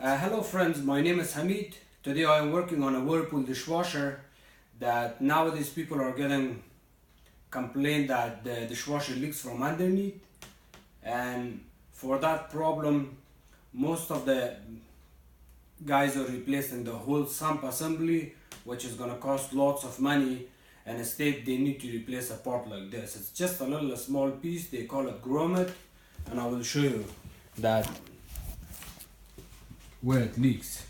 Hello friends, my name is Hamid. Today I am working on a Whirlpool dishwasher that nowadays people are getting complaint that the dishwasher leaks from underneath, and for that problem most of the guys are replacing the whole sump assembly, which is gonna cost lots of money, and instead they need to replace a part like this. It's just a little small piece, they call it grommet, and I will show you that where it leaks.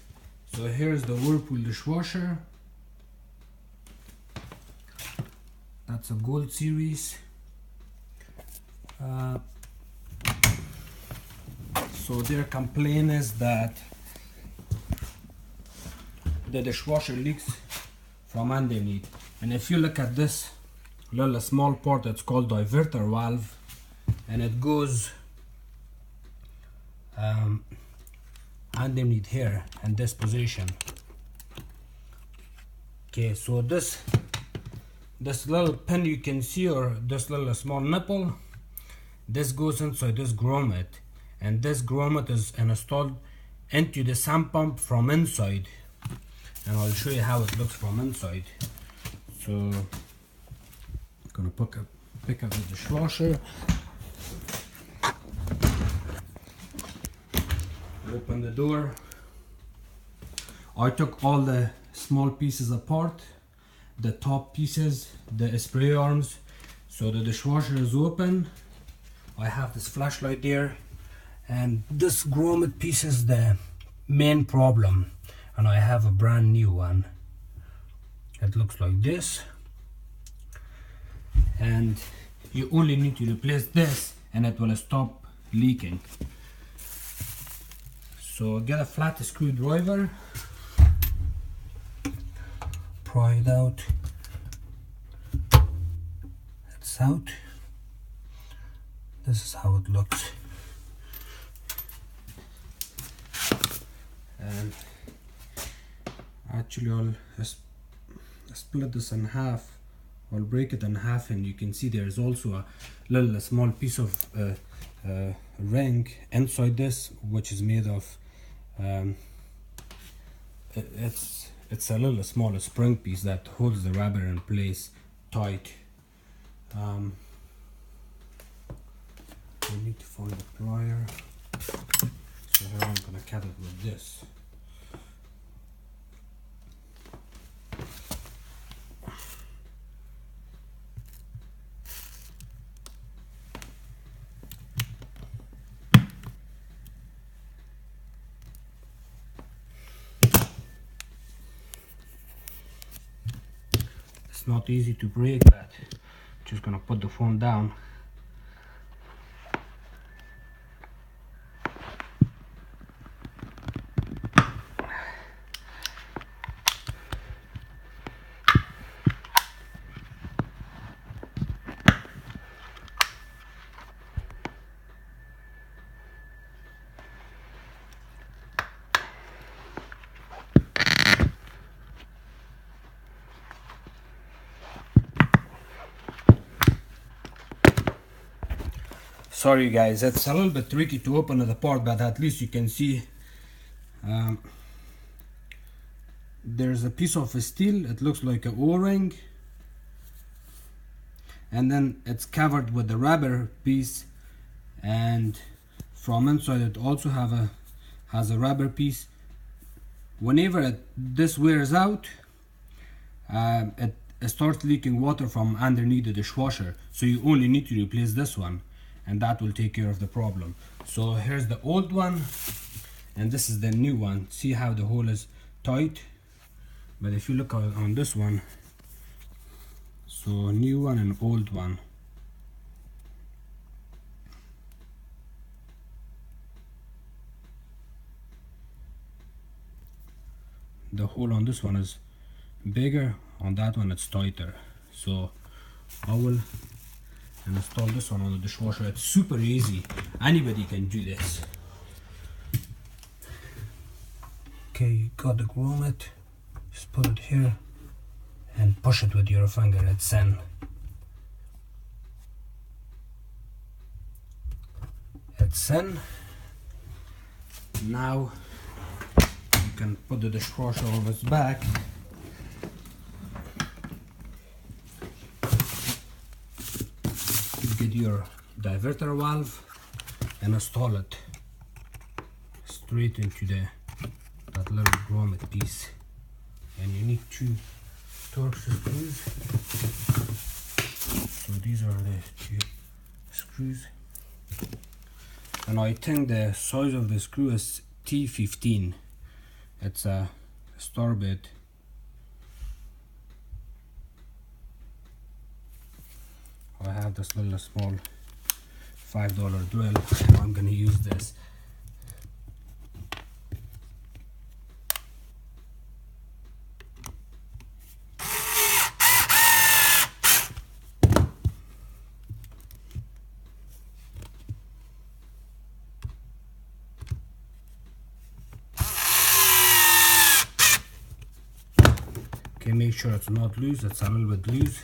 So here's the Whirlpool dishwasher. That's a gold series. So their complaint is that the dishwasher leaks from underneath, and if you look at this little small part, it's called diverter valve, and it goes underneath here in this position. Okay, so this little pin you can see, or this little small nipple, this goes inside this grommet, and this grommet is installed into the sump pump from inside, and I'll show you how it looks from inside. So I'm gonna pick up the dishwasher, open the door. I took all the small pieces apart, the top pieces, the spray arms, so the dishwasher is open. I have this flashlight there, and this grommet piece is the main problem, and I have a brand new one. It looks like this, and you only need to replace this and it will stop leaking. So get a flat screwdriver, pry it out. It's out. This is how it looks. And actually I'll split this in half. I'll break it in half, and you can see there's also a little small piece of ring inside this, which is made of it's a little small spring piece that holds the rubber in place tight. We need to find the plier, so here I'm gonna cut it with this. It's not easy to break that. Just gonna put the phone down. Sorry guys, it's a little bit tricky to open it apart, but at least you can see there's a piece of steel. It looks like an O-ring, and then it's covered with the rubber piece, and from inside it also has a rubber piece. Whenever this wears out, it starts leaking water from underneath the dishwasher, so you only need to replace this one, and that will take care of the problem. So here's the old one, and this is the new one. See how the hole is tight? But if you look on this one, so new one and old one, the hole on this one is bigger, on that one it's tighter. So I will install this one on the dishwasher. It's super easy, anybody can do this. Okay, you got the grommet, just put it here and push it with your finger. It's in. It's in. Now can put the dishwasher on its back. You get your diverter valve and install it straight into that little grommet piece, and you need 2 Torx screws. So these are the 2 screws, and I think the size of the screw is T15. It's a star bit. I have this little small $5 drill. I'm gonna use this. Okay, make sure it's not loose. It's a little bit loose.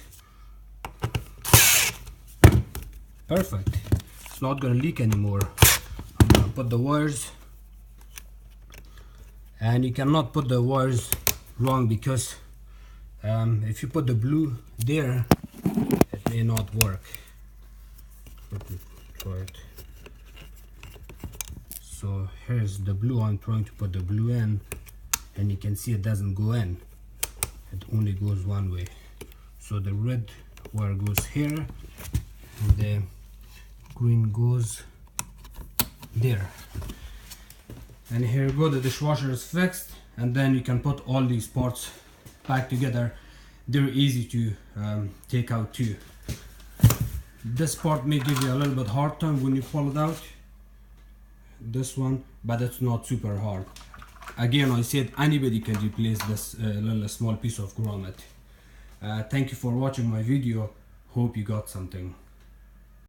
Perfect. It's not gonna leak anymore. I'm gonna put the wires, and you cannot put the wires wrong, because if you put the blue there, it may not work. Let me try it. So here's the blue. I'm trying to put the blue in, and you can see it doesn't go in. It only goes one way. So the red wire goes here, and the green goes there. And here you go, the dishwasher is fixed, and then you can put all these parts back together. They're easy to take out too. This part may give you a little bit hard time when you pull it out, this one, but it's not super hard. Again, I said anybody can replace this little small piece of grommet. Thank you for watching my video. Hope you got something.